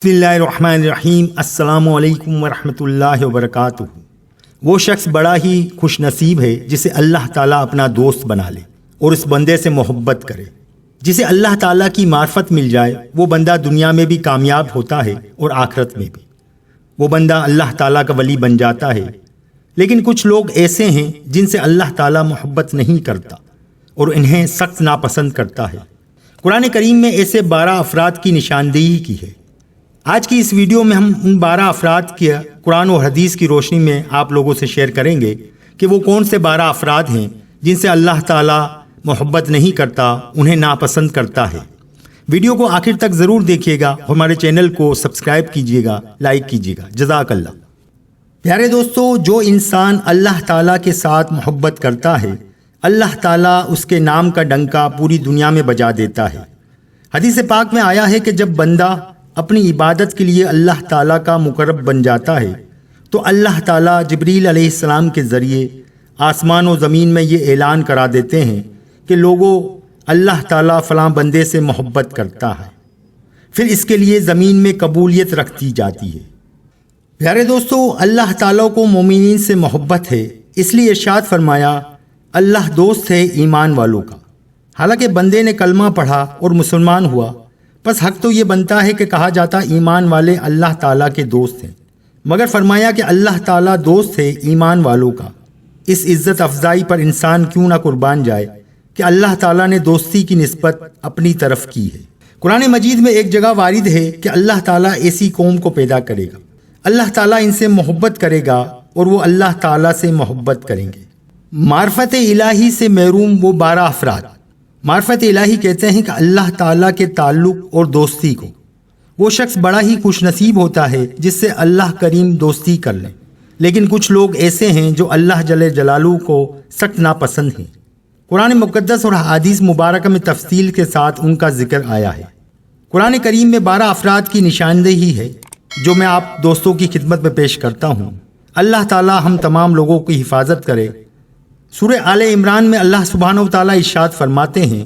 بسم اللہ الرحمن الرحیم۔ السلام علیکم ورحمۃ اللہ وبرکاتہ۔ وہ شخص بڑا ہی خوش نصیب ہے جسے اللہ تعالیٰ اپنا دوست بنا لے اور اس بندے سے محبت کرے۔ جسے اللہ تعالیٰ کی معرفت مل جائے وہ بندہ دنیا میں بھی کامیاب ہوتا ہے اور آخرت میں بھی۔ وہ بندہ اللہ تعالیٰ کا ولی بن جاتا ہے۔ لیکن کچھ لوگ ایسے ہیں جن سے اللہ تعالیٰ محبت نہیں کرتا اور انہیں سخت ناپسند کرتا ہے۔ قرآن کریم میں ایسے 12 افراد کی نشاندہی کی ہے۔ آج کی اس ویڈیو میں ہم ان 12 افراد کے قرآن و حدیث کی روشنی میں آپ لوگوں سے شیئر کریں گے کہ وہ کون سے 12 افراد ہیں جن سے اللہ تعالیٰ محبت نہیں کرتا، انہیں ناپسند کرتا ہے۔ ویڈیو کو آخر تک ضرور دیکھیے گا، ہمارے چینل کو سبسکرائب کیجیے گا، لائک کیجیے گا۔ جزاک اللہ۔ پیارے دوستو، جو انسان اللہ تعالیٰ کے ساتھ محبت کرتا ہے، اللہ تعالیٰ اس کے نام کا ڈنکا پوری دنیا میں بجا دیتا ہے۔ حدیث پاک میں آیا ہے کہ جب بندہ اپنی عبادت کے لیے اللہ تعالیٰ کا مقرب بن جاتا ہے تو اللہ تعالیٰ جبریل علیہ السلام کے ذریعے آسمان و زمین میں یہ اعلان کرا دیتے ہیں کہ لوگوں، اللہ تعالیٰ فلاں بندے سے محبت کرتا ہے۔ پھر اس کے لیے زمین میں قبولیت رکھ دی جاتی ہے۔ پیارے دوستو، اللہ تعالیٰ کو مومنین سے محبت ہے، اس لیے ارشاد فرمایا اللہ دوست ہے ایمان والوں کا۔ حالانکہ بندے نے کلمہ پڑھا اور مسلمان ہوا، بس حق تو یہ بنتا ہے کہ کہا جاتا ایمان والے اللہ تعالیٰ کے دوست ہیں، مگر فرمایا کہ اللہ تعالیٰ دوست ہے ایمان والوں کا۔ اس عزت افزائی پر انسان کیوں نہ قربان جائے کہ اللہ تعالیٰ نے دوستی کی نسبت اپنی طرف کی ہے۔ قرآن مجید میں ایک جگہ وارد ہے کہ اللہ تعالیٰ ایسی قوم کو پیدا کرے گا، اللہ تعالیٰ ان سے محبت کرے گا اور وہ اللہ تعالیٰ سے محبت کریں گے۔ معرفت الہی سے محروم وہ 12 افراد۔ معرفت الہی کہتے ہیں کہ اللہ تعالیٰ کے تعلق اور دوستی کو۔ وہ شخص بڑا ہی خوش نصیب ہوتا ہے جس سے اللہ کریم دوستی کر لیں۔ لیکن کچھ لوگ ایسے ہیں جو اللہ جل جلالہ کو سخت ناپسند ہیں۔ قرآن مقدس اور حدیث مبارکہ میں تفصیل کے ساتھ ان کا ذکر آیا ہے۔ قرآن کریم میں 12 افراد کی نشاندہی ہے جو میں آپ دوستوں کی خدمت میں پیش کرتا ہوں۔ اللہ تعالیٰ ہم تمام لوگوں کی حفاظت کرے۔ سورہ آل عمران میں اللہ سبحانہ و تعالیٰ ارشاد فرماتے ہیں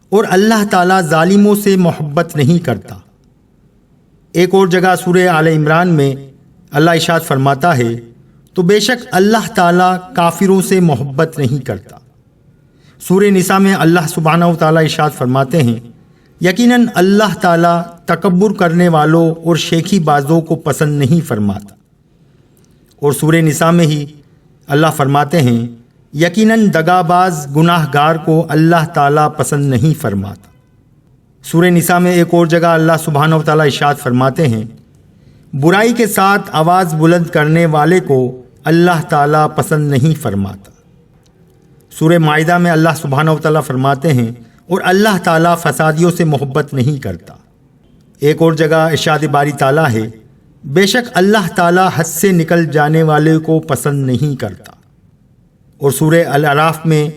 اور اللہ تعالیٰ ظالموں سے محبت نہیں کرتا۔ ایک اور جگہ سورہ آل عمران میں اللہ ارشاد فرماتا ہے تو بے شک اللہ تعالیٰ کافروں سے محبت نہیں کرتا۔ سورہ نساء میں اللہ سبحانہ و تعالیٰ ارشاد فرماتے ہیں یقیناً اللہ تعالیٰ تکبر کرنے والوں اور شیخی بازوں کو پسند نہیں فرماتا۔ اور سورہ نساء میں ہی اللہ فرماتے ہیں یقیناً دغا باز گناہ گار کو اللہ تعالیٰ پسند نہیں فرماتا۔ سورہ نساء میں ایک اور جگہ اللہ سبحانہ و تعالیٰ ارشاد فرماتے ہیں برائی کے ساتھ آواز بلند کرنے والے کو اللہ تعالیٰ پسند نہیں فرماتا۔ سورہ مائدہ میں اللہ سبحانہ و تعالیٰ فرماتے ہیں اور اللہ تعالیٰ فسادیوں سے محبت نہیں کرتا۔ ایک اور جگہ ارشاد باری تعالیٰ ہے بے شک اللہ تعالیٰ حد سے نکل جانے والے کو پسند نہیں کرتا۔ اور سورہ الاعراف میں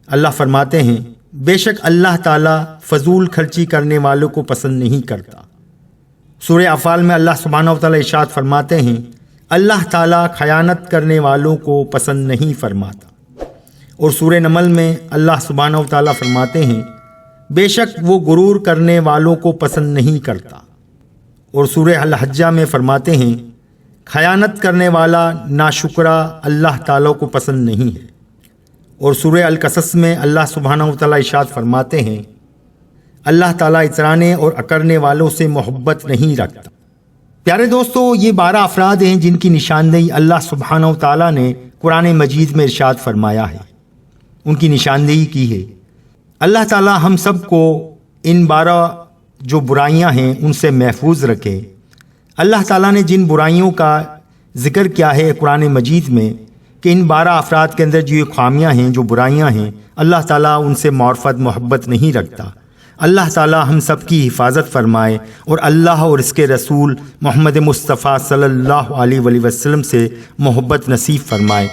اللہ فرماتے ہیں بے شک اللہ تعالیٰ فضول خرچی کرنے والوں کو پسند نہیں کرتا۔ سورہ انفال میں اللہ سبحانہ و تعالیٰ ارشاد فرماتے ہیں اللہ تعالیٰ خیانت کرنے والوں کو پسند نہیں فرماتا۔ اور سورہ نمل میں اللہ سبحانہ و تعالیٰ فرماتے ہیں بے شک وہ غرور کرنے والوں کو پسند نہیں کرتا۔ اور سورہ الحجہ میں فرماتے ہیں خیانت کرنے والا ناشکرا اللہ تعالیٰ کو پسند نہیں ہے۔ اور سورہ القصص میں اللہ سبحانہ و تعالیٰ ارشاد فرماتے ہیں اللہ تعالیٰ اترانے اور اکرنے والوں سے محبت نہیں رکھتا۔ پیارے دوستو، یہ 12 افراد ہیں جن کی نشاندہی اللہ سبحانہ و تعالیٰ نے قرآن مجید میں ارشاد فرمایا ہے، ان کی نشاندہی کی ہے۔ اللہ تعالیٰ ہم سب کو ان 12 جو برائیاں ہیں ان سے محفوظ رکھے۔ اللہ تعالیٰ نے جن برائیوں کا ذکر کیا ہے قرآن مجید میں کہ ان 12 افراد کے اندر جو یہ خامیاں ہیں، جو برائیاں ہیں، اللہ تعالیٰ ان سے معرفت محبت نہیں رکھتا۔ اللہ تعالیٰ ہم سب کی حفاظت فرمائے اور اللہ اور اس کے رسول محمد مصطفیٰ صلی اللہ علیہ وآلہ وسلم سے محبت نصیب فرمائے۔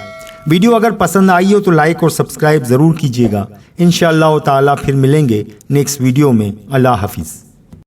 ویڈیو اگر پسند آئی ہو تو لائک اور سبسکرائب ضرور کیجیے گا۔ انشاءاللہ تعالیٰ پھر ملیں گے نیکسٹ ویڈیو میں۔ اللہ حافظ۔